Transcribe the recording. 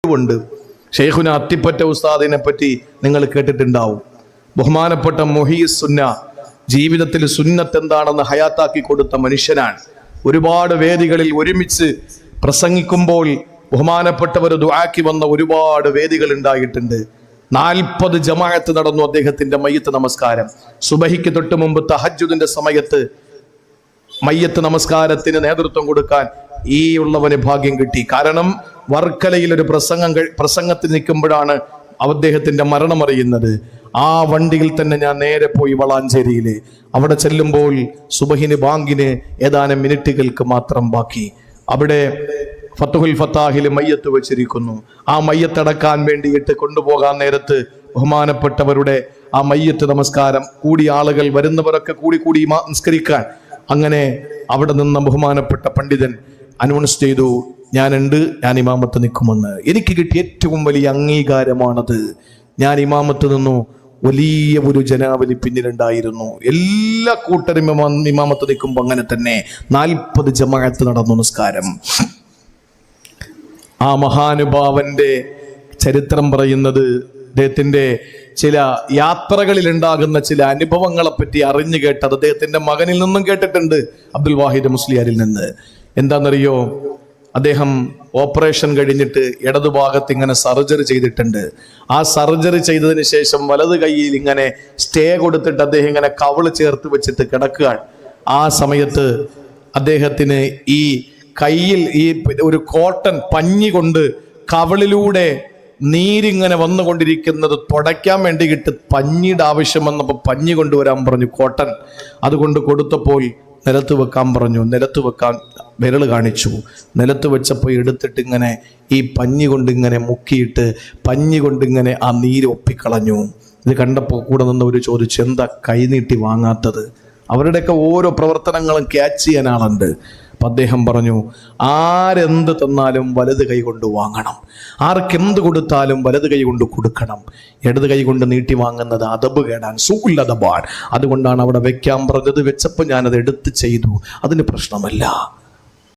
കഴിവുണ്ട്. ഷെയ്ഖുന അത്തിപ്പറ്റ ഉസ്താദിനെ പറ്റി നിങ്ങൾ കേട്ടിട്ടുണ്ടാവും. ബഹുമാനപ്പെട്ട മുഹീസ് സുന്ന ജീവിതത്തിൽ സുന്നത്ത് എന്താണെന്ന് ഹയാത്താക്കി കൊടുത്ത മനുഷ്യനാണ്. ഒരുപാട് വേദികളിൽ ഒരുമിച്ച് പ്രസംഗിക്കുമ്പോൾ ബഹുമാനപ്പെട്ടവർ ദുആക്കി വന്ന ഒരുപാട് വേദികൾ ഉണ്ടായിട്ടുണ്ട്. 40 ജമാഅത്ത് നടന്നു അദ്ദേഹത്തിന്റെ മയ്യത്ത് നമസ്കാരം. സുബഹിക്ക് തൊട്ട് മുമ്പ് തഹജ്ജുദിന്റെ സമയത്ത് മയ്യത്ത് നമസ്കാരത്തിന് നേതൃത്വം കൊടുക്കാൻ ഈ ഉള്ളവന് ഭാഗ്യം കിട്ടി. കാരണം വർക്കലയിൽ ഒരു പ്രസംഗത്തിൽ നിൽക്കുമ്പോഴാണ് അദ്ദേഹത്തിന്റെ മരണമറിയുന്നത്. ആ വണ്ടിയിൽ തന്നെ ഞാൻ നേരെ പോയി വളാഞ്ചേരിയില്. അവിടെ ചെല്ലുമ്പോൾ സുബഹിന് ബാങ്കിന് ഏതാനും മിനിറ്റുകൾക്ക് മാത്രം ബാക്കി. അവിടെ ഫത്തുഹുൽ ഫത്താഹിൽ മയ്യത്ത് വെച്ചിരിക്കുന്നു. ആ മയ്യത്തടക്കാൻ വേണ്ടിയിട്ട് കൊണ്ടുപോകാൻ നേരത്ത് ബഹുമാനപ്പെട്ടവരുടെ ആ മയ്യത്ത് നമസ്കാരം കൂടി ആളുകൾ വരുന്നവരൊക്കെ കൂടി നിസ്കരിക്കാൻ. അങ്ങനെ അവിടെ നിന്ന ബഹുമാനപ്പെട്ട പണ്ഡിതൻ അനൗൺസ് ചെയ്തു, ഞാനുണ്ട്, ഞാൻ ഇമാമത്ത് നിൽക്കുമെന്ന്. എനിക്ക് കിട്ടിയ ഏറ്റവും വലിയ അംഗീകാരമാണത്. ഞാൻ ഇമാമത്ത് നിന്നു. വലിയ ഒരു ജനാവലി പിന്നിലുണ്ടായിരുന്നു. എല്ലാ കൂട്ടരും ഇമാമത്ത് നിൽക്കുമ്പോൾ അങ്ങനെ തന്നെ 40 ജമാഅത്ത് നടന്നു നിസ്കാരം. ആ മഹാനുഭാവന്റെ ചരിത്രം പറയുന്നത് അദ്ദേഹത്തിന്റെ ചില യാത്രകളിൽ ഉണ്ടാകുന്ന ചില അനുഭവങ്ങളെ പറ്റി അറിഞ്ഞു കേട്ടത് അദ്ദേഹത്തിന്റെ മകനിൽ നിന്നും കേട്ടിട്ടുണ്ട്, അബ്ദുൽ വാഹിദ് മുസ്ലിയാരിൽ നിന്ന്. എന്താണെന്നറിയോ, അദ്ദേഹം ഓപ്പറേഷൻ കഴിഞ്ഞിട്ട് ഇടതുഭാഗത്ത് ഇങ്ങനെ സർജറി ചെയ്തിട്ടുണ്ട്. ആ സർജറി ചെയ്തതിന് ശേഷം വലത് കൈയിൽ ഇങ്ങനെ സ്റ്റേ കൊടുത്തിട്ട് അദ്ദേഹം ഇങ്ങനെ കവിള് ചേർത്ത് വെച്ചിട്ട് കിടക്കുകയാണ്. ആ സമയത്ത് അദ്ദേഹത്തിന് ഈ കയ്യിൽ ഈ ഒരു കോട്ടൺ പഞ്ഞി കൊണ്ട് കവിളിലൂടെ നീരിങ്ങനെ വന്നുകൊണ്ടിരിക്കുന്നത് തുടയ്ക്കാൻ വേണ്ടിയിട്ട് പഞ്ഞിയുടെ ആവശ്യം വന്നപ്പോൾ പഞ്ഞി കൊണ്ടുവരാൻ പറഞ്ഞു, കോട്ടൺ. അതുകൊണ്ട് കൊടുത്തപ്പോൾ നിലത്ത് വെക്കാൻ പറഞ്ഞു. നിലത്ത് വെക്കാൻ വിരൽ കാണിച്ചു. നിലത്ത് വെച്ചപ്പോൾ എടുത്തിട്ട് ഇങ്ങനെ ഈ പഞ്ഞി കൊണ്ടിങ്ങനെ മുക്കിയിട്ട് പഞ്ഞി കൊണ്ടിങ്ങനെ ആ നീര് ഒപ്പിക്കളഞ്ഞു. ഇത് കണ്ടപ്പോൾ കൂടെ നിന്നവർ ചോദിച്ചു, എന്താ കൈ നീട്ടി വാങ്ങാത്തത്? അവരുടെയൊക്കെ ഓരോ പ്രവർത്തനങ്ങളും ക്യാച്ച് ചെയ്യാൻ ആളുണ്ട്. അപ്പം അദ്ദേഹം പറഞ്ഞു, ആരെന്ത് തന്നാലും വലത് കൈ കൊണ്ട് വാങ്ങണം, ആർക്കെന്ത് കൊടുത്താലും വലത് കൈ കൊണ്ട് കൊടുക്കണം. ഇടത് കൈ കൊണ്ട് നീട്ടി വാങ്ങുന്നത് അദബ് കേടാൻ, സൂല്ലദബാൻ. അതുകൊണ്ടാണ് അവിടെ വെക്കാൻ പറഞ്ഞത്. വെച്ചപ്പോൾ ഞാനത് എടുത്ത് ചെയ്തു, അതിന് പ്രശ്നമല്ല.